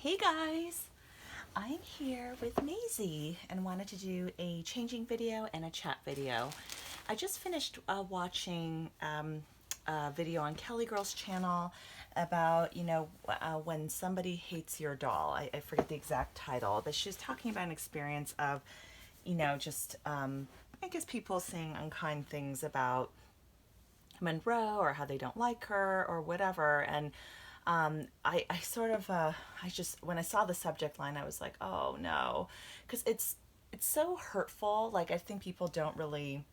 Hey guys, I'm here with Maisie and wanted to do a changing video and a chat video. I just finished watching a video on KellieGirl's channel about, when somebody hates your doll. I forget the exact title, but she was talking about an experience of, just, I guess people saying unkind things about Monroe or how they don't like her or whatever. And I sort of, I just, when I saw the subject line, I was like, oh no, because it's so hurtful. Like, I think people don't really,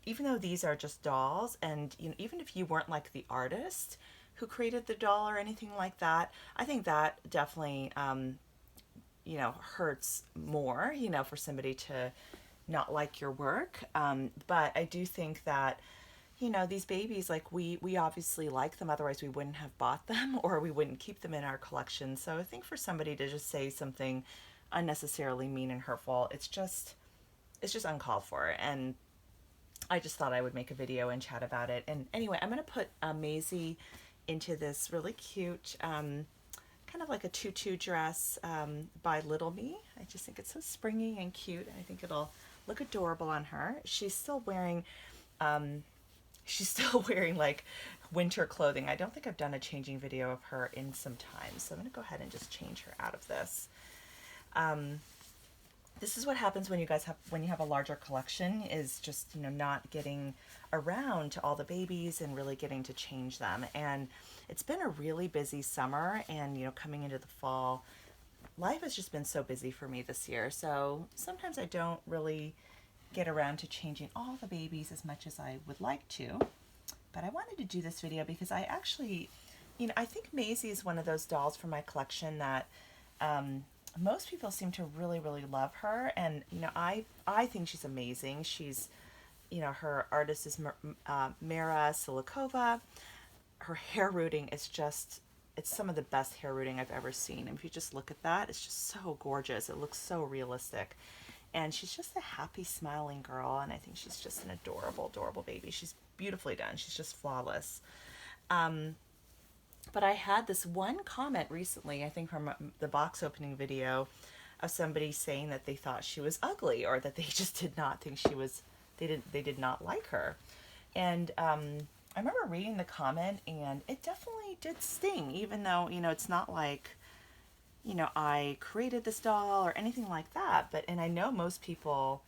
even though these are just dolls, and even if you weren't like the artist who created the doll or anything like that, I think that definitely, hurts more, for somebody to not like your work. But I do think that these babies, like we obviously like them, otherwise we wouldn't have bought them or we wouldn't keep them in our collection. So I think for somebody to just say something unnecessarily mean and hurtful, it's just uncalled for. And I just thought I would make a video and chat about it. And anyway, I'm going to put Maisie into this really cute, kind of like a tutu dress by Little Me. I just think it's so springy and cute. I think it'll look adorable on her. She's still wearing like winter clothing. I don't think I've done a changing video of her in some time. So I'm going to go ahead and just change her out of this. This is what happens when you have a larger collection, is just, not getting around to all the babies and really getting to change them. And it's been a really busy summer, and, coming into the fall, life has just been so busy for me this year. So sometimes I don't really get around to changing all the babies as much as I would like to. But I wanted to do this video because I actually, I think Maisie is one of those dolls from my collection that most people seem to really, really love her. And, I think she's amazing. She's, her artist is Maira Silukova. Her hair rooting is just, it's some of the best hair rooting I've ever seen. And if you just look at that, it's just so gorgeous. It looks so realistic. And she's just a happy, smiling girl, and I think she's just an adorable, adorable baby. She's beautifully done. She's just flawless. But I had this one comment recently, I think from the box opening video, of somebody saying that they thought she was ugly, or that they just did not think she was, they did not like her. And I remember reading the comment, and it definitely did sting, even though, it's not like, I created this doll or anything like that. And I know most people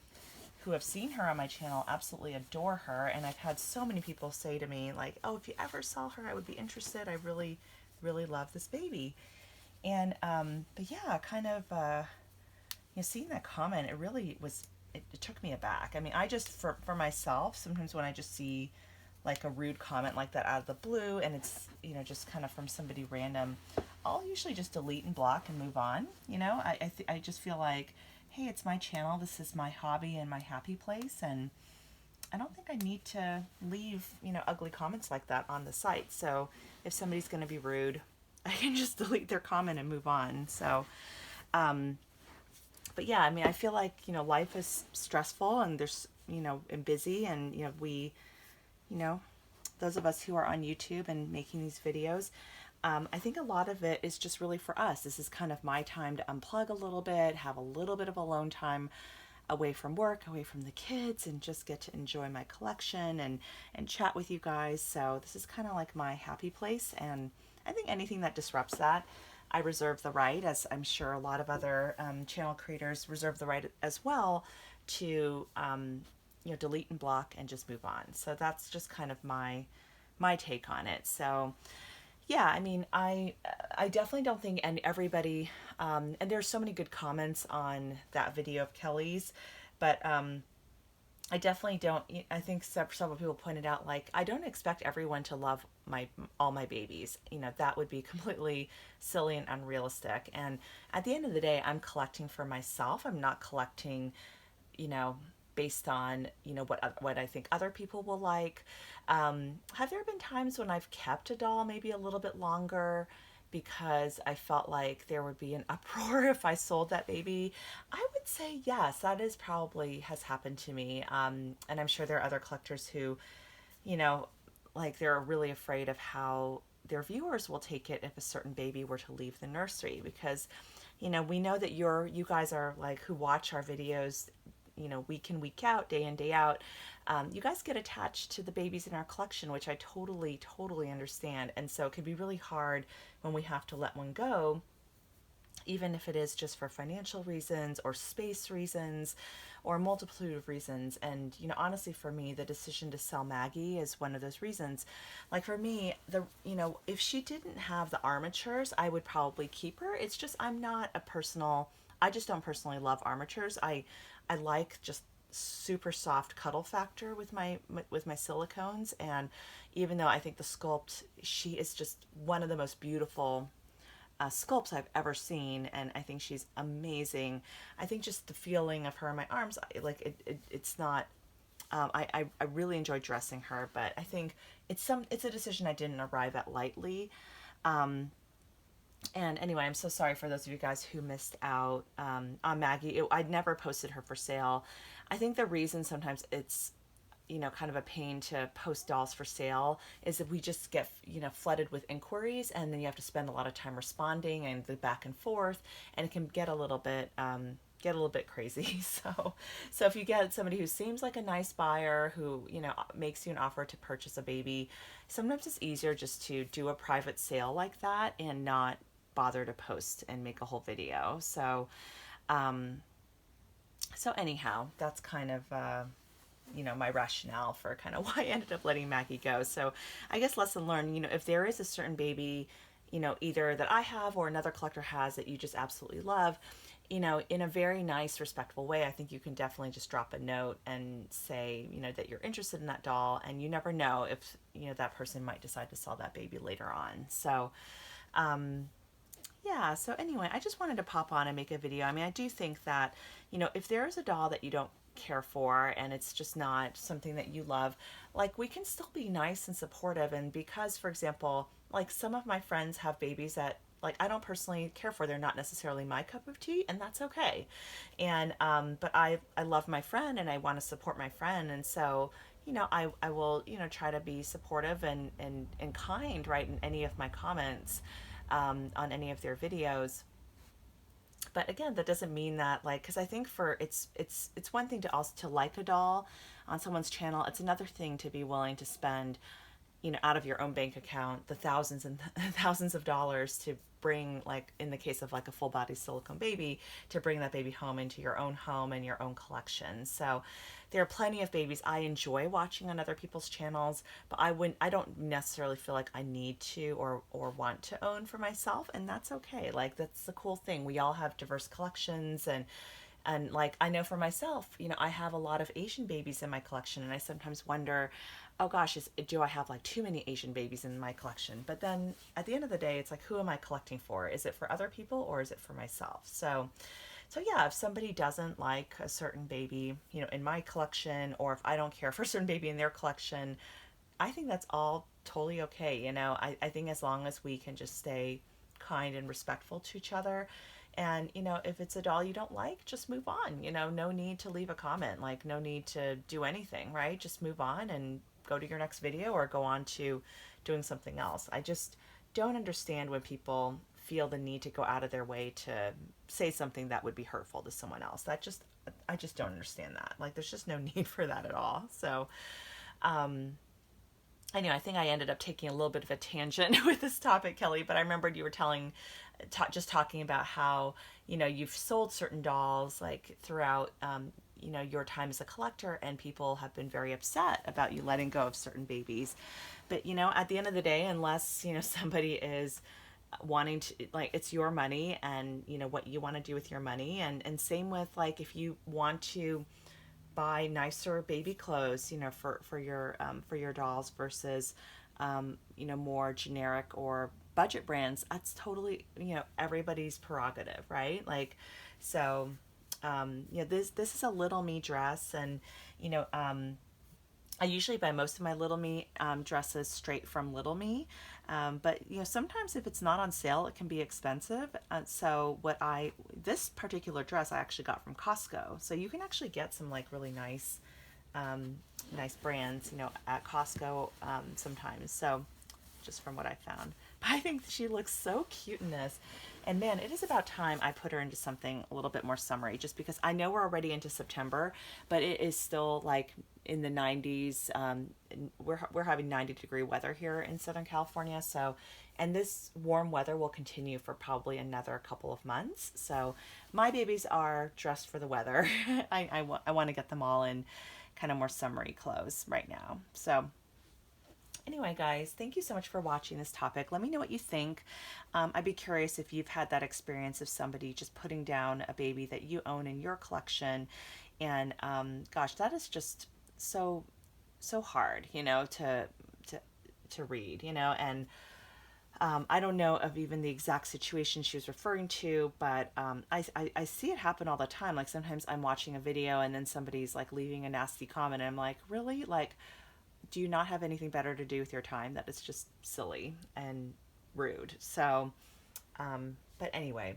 who have seen her on my channel absolutely adore her. And I've had so many people say to me, like, oh, if you ever saw her, I would be interested. I really, really love this baby. And, but yeah, kind of, seeing that comment, it really was, it took me aback. I mean, I just, for myself, sometimes when I just see like a rude comment like that out of the blue, and it's, just kind of from somebody random, I'll usually just delete and block and move on. I just feel like, hey, it's my channel, this is my hobby and my happy place, and I don't think I need to leave, ugly comments like that on the site. So if somebody's going to be rude, I can just delete their comment and move on. So, but yeah, I mean, I feel like, life is stressful, and there's, and busy, and, those of us who are on YouTube and making these videos, I think a lot of it is just really for us. This is kind of my time to unplug a little bit, have a little bit of alone time away from work, away from the kids, and just get to enjoy my collection and chat with you guys. So this is kind of like my happy place, and I think anything that disrupts that, I reserve the right, as I'm sure a lot of other channel creators reserve the right as well, to delete and block and just move on. So that's just kind of my take on it. So yeah, I mean, I definitely don't think, and everybody, and there's so many good comments on that video of Kellie's, but I definitely don't, I think several people pointed out, like, I don't expect everyone to love all my babies. That would be completely silly and unrealistic. And at the end of the day, I'm collecting for myself. I'm not collecting, based on, what I think other people will like. Have there been times when I've kept a doll maybe a little bit longer because I felt like there would be an uproar if I sold that baby? I would say yes, that is probably has happened to me. And I'm sure there are other collectors who, like, they're really afraid of how their viewers will take it if a certain baby were to leave the nursery, because, you know, we know that you guys are like, who watch our videos, you know, week in, week out, day in, day out. You guys get attached to the babies in our collection, which I totally understand. And so it can be really hard when we have to let one go, even if it is just for financial reasons or space reasons or a multitude of reasons. And, you know, honestly, for me, the decision to sell Maggie is one of those reasons. Like for me, you know, if she didn't have the armatures, I would probably keep her. It's just, I just don't personally love armatures. I like just super soft cuddle factor with my silicones. And even though I think the sculpt, she is just one of the most beautiful sculpts I've ever seen, and I think she's amazing. I think just the feeling of her in my arms, it's not. I really enjoy dressing her, but I think it's a decision I didn't arrive at lightly. And anyway, I'm so sorry for those of you guys who missed out on Maggie. I'd never posted her for sale. I think the reason sometimes it's, you know, kind of a pain to post dolls for sale is that we just get, you know, flooded with inquiries, and then you have to spend a lot of time responding and the back and forth, and it can get a little bit crazy. So if you get somebody who seems like a nice buyer, who, you know, makes you an offer to purchase a baby, sometimes it's easier just to do a private sale like that and not bother to post and make a whole video. So anyhow, that's kind of you know, my rationale for kind of why I ended up letting Maggie go. So I guess lesson learned, you know, if there is a certain baby, you know, either that I have or another collector has that you just absolutely love, you know, in a very nice, respectful way, I think you can definitely just drop a note and say, you know, that you're interested in that doll, and you never know if, you know, that person might decide to sell that baby later on. So, yeah, so anyway, I just wanted to pop on and make a video. I mean, I do think that, you know, if there is a doll that you don't care for and it's just not something that you love, like, we can still be nice and supportive. And because, for example, like, some of my friends have babies that, like, I don't personally care for, they're not necessarily my cup of tea, and that's okay. And but I love my friend and I want to support my friend, and so, you know, I will, you know, try to be supportive and kind, right, in any of my comments on any of their videos. But again, that doesn't mean that, like, because I think for it's one thing to also to like a doll on someone's channel. It's another thing to be willing to spend, you know, out of your own bank account, the thousands and thousands of dollars to bring, like in the case of like a full body silicone baby, to bring that baby home into your own home and your own collection. So there are plenty of babies I enjoy watching on other people's channels, but I don't necessarily feel like I need to or want to own for myself, and that's okay. Like, that's the cool thing. We all have diverse collections, and like, I know for myself, you know, I have a lot of Asian babies in my collection, and I sometimes wonder, oh gosh, do I have like too many Asian babies in my collection? But then at the end of the day, it's like, who am I collecting for? Is it for other people or is it for myself? So yeah, if somebody doesn't like a certain baby, you know, in my collection, or if I don't care for a certain baby in their collection, I think that's all totally okay. You know, I think as long as we can just stay kind and respectful to each other. And, you know, if it's a doll you don't like, just move on. You know, no need to leave a comment, like, no need to do anything, right? Just move on and go to your next video or go on to doing something else. I just don't understand when people feel the need to go out of their way to say something that would be hurtful to someone else. I just don't understand that. Like, there's just no need for that at all. So, anyway, I think I ended up taking a little bit of a tangent with this topic, Kellie, but I remembered you were just talking about how, you know, you've sold certain dolls, like, throughout, you know, your time as a collector, and people have been very upset about you letting go of certain babies. But, you know, at the end of the day, unless, you know, somebody is wanting to, like, it's your money and, you know, what you want to do with your money. And same with, like, if you want to buy nicer baby clothes, you know, for your dolls versus, you know, more generic or budget brands, that's totally, you know, everybody's prerogative, right? Like, so, you know, this is a Little Me dress, and, you know, I usually buy most of my Little Me dresses straight from Little Me, but, you know, sometimes if it's not on sale, it can be expensive. So this particular dress I actually got from Costco. So you can actually get some, like, really nice brands, you know, at Costco sometimes. So just from what I found. But I think she looks so cute in this. And man, it is about time I put her into something a little bit more summery, just because I know we're already into September, but it is still like in the 90s. We're having 90-degree weather here in Southern California. So, and this warm weather will continue for probably another couple of months. So my babies are dressed for the weather. I want to get them all in kind of more summery clothes right now. So anyway, guys, thank you so much for watching this topic. Let me know what you think. I'd be curious if you've had that experience of somebody just putting down a baby that you own in your collection. And gosh, that is just so hard, you know, to read, you know. And I don't know of even the exact situation she was referring to, but I see it happen all the time. Like sometimes I'm watching a video and then somebody's like leaving a nasty comment and I'm like, really? Like, do you not have anything better to do with your time? That is just silly and rude. So, but anyway,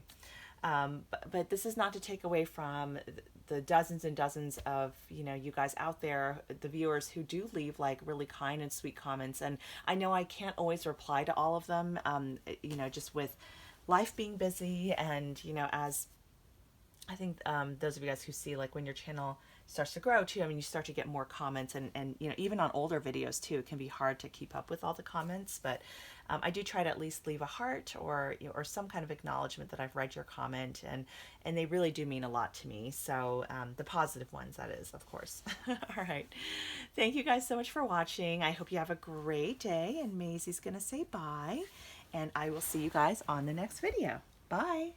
but this is not to take away from the dozens and dozens of, you know, you guys out there, the viewers who do leave like really kind and sweet comments. And I know I can't always reply to all of them, you know, just with life being busy. And, you know, as I think those of you guys who see like when your channel starts to grow too, I mean, you start to get more comments, and you know, even on older videos too, it can be hard to keep up with all the comments, but I do try to at least leave a heart or, you know, or some kind of acknowledgement that I've read your comment, and they really do mean a lot to me. So the positive ones, that is, of course. All right. Thank you guys so much for watching. I hope you have a great day, and Maisie's gonna say bye, and I will see you guys on the next video. Bye.